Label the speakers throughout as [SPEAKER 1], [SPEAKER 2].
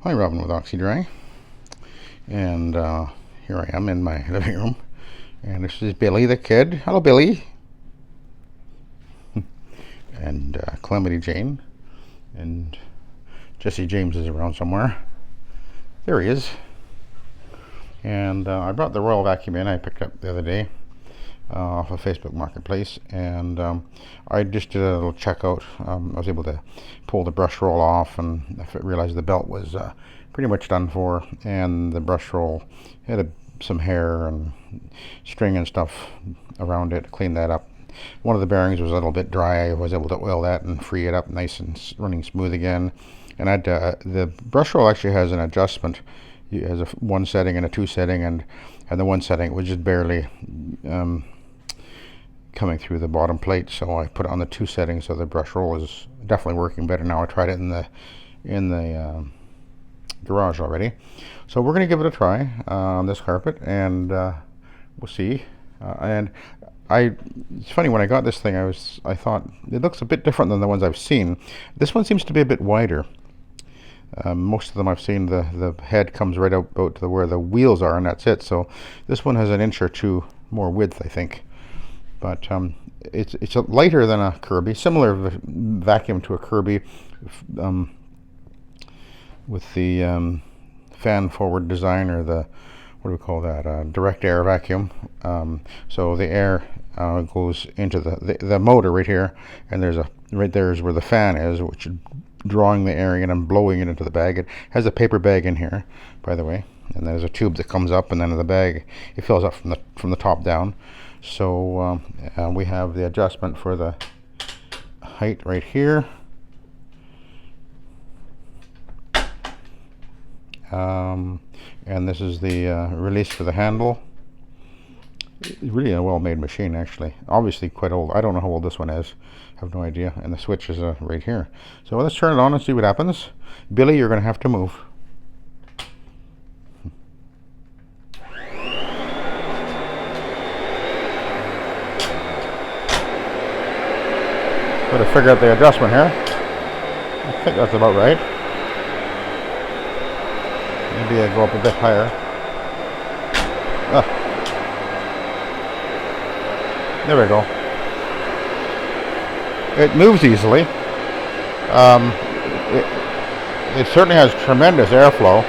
[SPEAKER 1] Hi, Robin with Oxy-Dry, and here I am in my living room, and this is Billy the kid. Hello, Billy. And Calamity Jane, and Jesse James is around somewhere. There he is. And I brought the Royal Vacuum in. I picked up the other day off of Facebook Marketplace, and I just did a little checkout. I was able to pull the brush roll off, and I realized the belt was pretty much done for, and the brush roll had some hair and string and stuff around it. Cleaned that up. One of the bearings was a little bit dry. I was able to oil that and free it up nice and running smooth again. And the brush roll actually has an adjustment. It has a 1 setting and a 2 setting, and the 1 setting was just barely coming through the bottom plate, so I put it on the 2 settings, so the brush roll is definitely working better now. I tried it in the garage already, so we're going to give it a try on this carpet, and we'll see. And it's funny, when I got this thing, I thought it looks a bit different than the ones I've seen. This one seems to be a bit wider. Most of them I've seen, the head comes right out to where the wheels are, and that's it. So this one has an inch or two more width, I think. But it's lighter than a Kirby, similar vacuum to a Kirby, with the fan forward design, or the, what do we call that, direct air vacuum. So the air goes into the motor right here, and right there is where the fan is, which is drawing the air in and blowing it into the bag. It has a paper bag in here, by the way, and there's a tube that comes up, and then in the bag it fills up from the top down. So we have the adjustment for the height right here. And this is the release for the handle. It's really a well-made machine, actually. Obviously quite old. I don't know how old this one is. I have no idea. And the switch is right here. So let's turn it on and see what happens. Billy, you're going to have to move. Got to figure out the adjustment here. I think that's about right. Maybe I go up a bit higher. There we go. It moves easily. It certainly has tremendous airflow.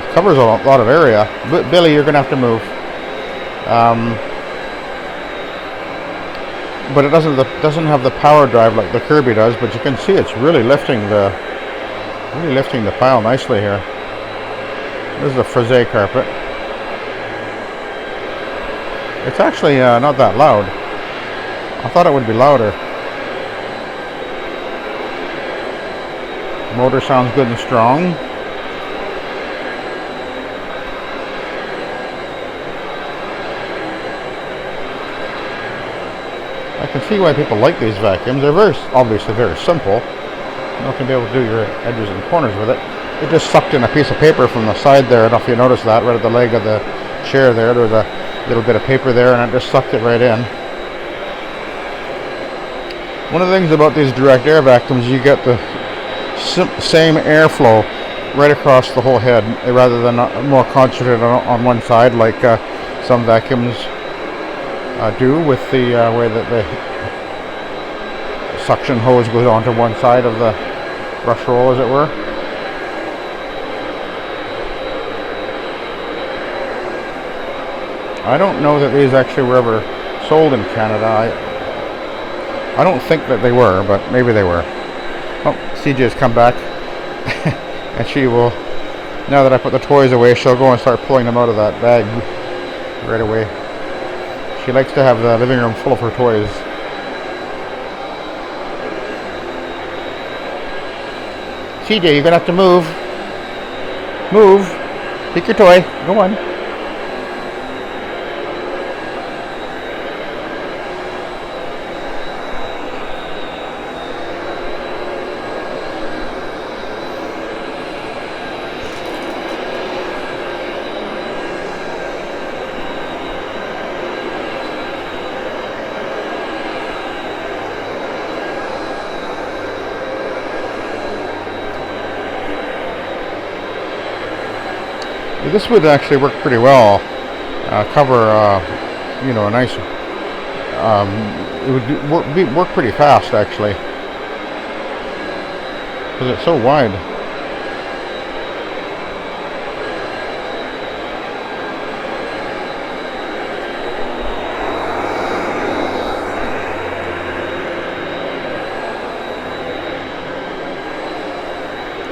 [SPEAKER 1] It covers a lot of area. Billy, you're going to have to move. But it doesn't have the power drive like the Kirby does. But you can see it's really lifting the pile nicely here. This is a frise carpet. It's actually not that loud. I thought it would be louder. Motor sounds good and strong. I can see why people like these vacuums. They're obviously very simple. You're not going to be able to do your edges and corners with it. It just sucked in a piece of paper from the side there. I don't know if you noticed that, right at the leg of the chair there. There was a little bit of paper there, and it just sucked it right in. One of the things about these direct air vacuums, you get the same airflow right across the whole head, rather than more concentrated on one side, like some vacuums do, with the way that the suction hose goes onto one side of the brush roll, as it were. I don't know that these actually were ever sold in Canada. I don't think that they were, but maybe they were. Oh, CJ has come back. And she will, now that I put the toys away, she'll go and start pulling them out of that bag right away. She likes to have the living room full of her toys. CJ, you're going to have to move. Move. Take your toy. Go on. This would actually work pretty well. Cover, a nice. It would work pretty fast actually, because it's so wide.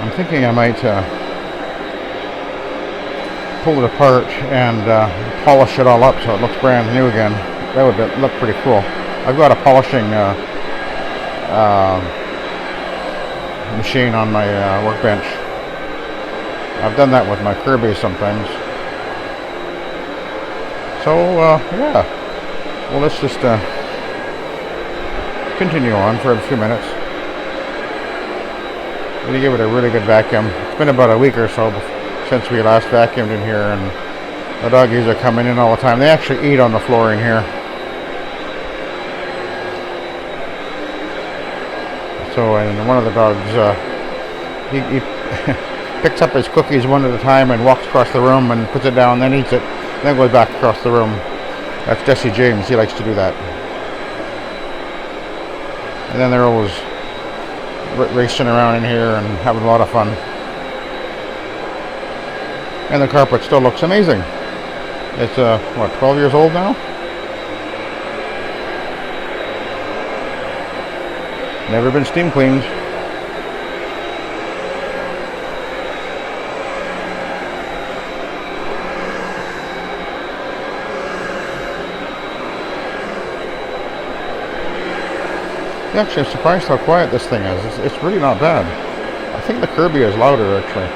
[SPEAKER 1] I'm thinking I might pull it apart and polish it all up so it looks brand new again. That would look pretty cool. I've got a polishing machine on my workbench. I've done that with my Kirby sometimes. So yeah, well, let's just continue on for a few minutes. I'm going to give it a really good vacuum. It's been about a week or so since we last vacuumed in here, and the doggies are coming in all the time. They actually eat on the floor in here. So, and one of the dogs, he picks up his cookies one at a time and walks across the room and puts it down, then eats it, then goes back across the room. That's Jesse James. He likes to do that. And then they're always racing around in here and having a lot of fun. And the carpet still looks amazing. It's 12 years old now? Never been steam cleaned. Actually, I'm surprised how quiet this thing is. It's really not bad. I think the Kirby is louder, actually.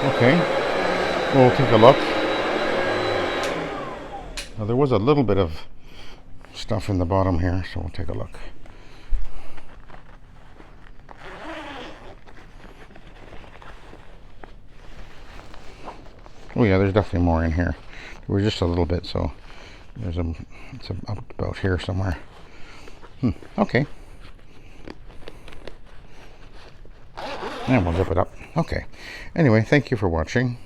[SPEAKER 1] Okay, we'll take a look. Now, there was a little bit of stuff in the bottom here, so we'll take a look. Oh yeah, there's definitely more in here. There was just a little bit, so it's about here somewhere. Okay. And we'll zip it up. Okay. Anyway, thank you for watching,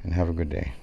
[SPEAKER 1] and have a good day.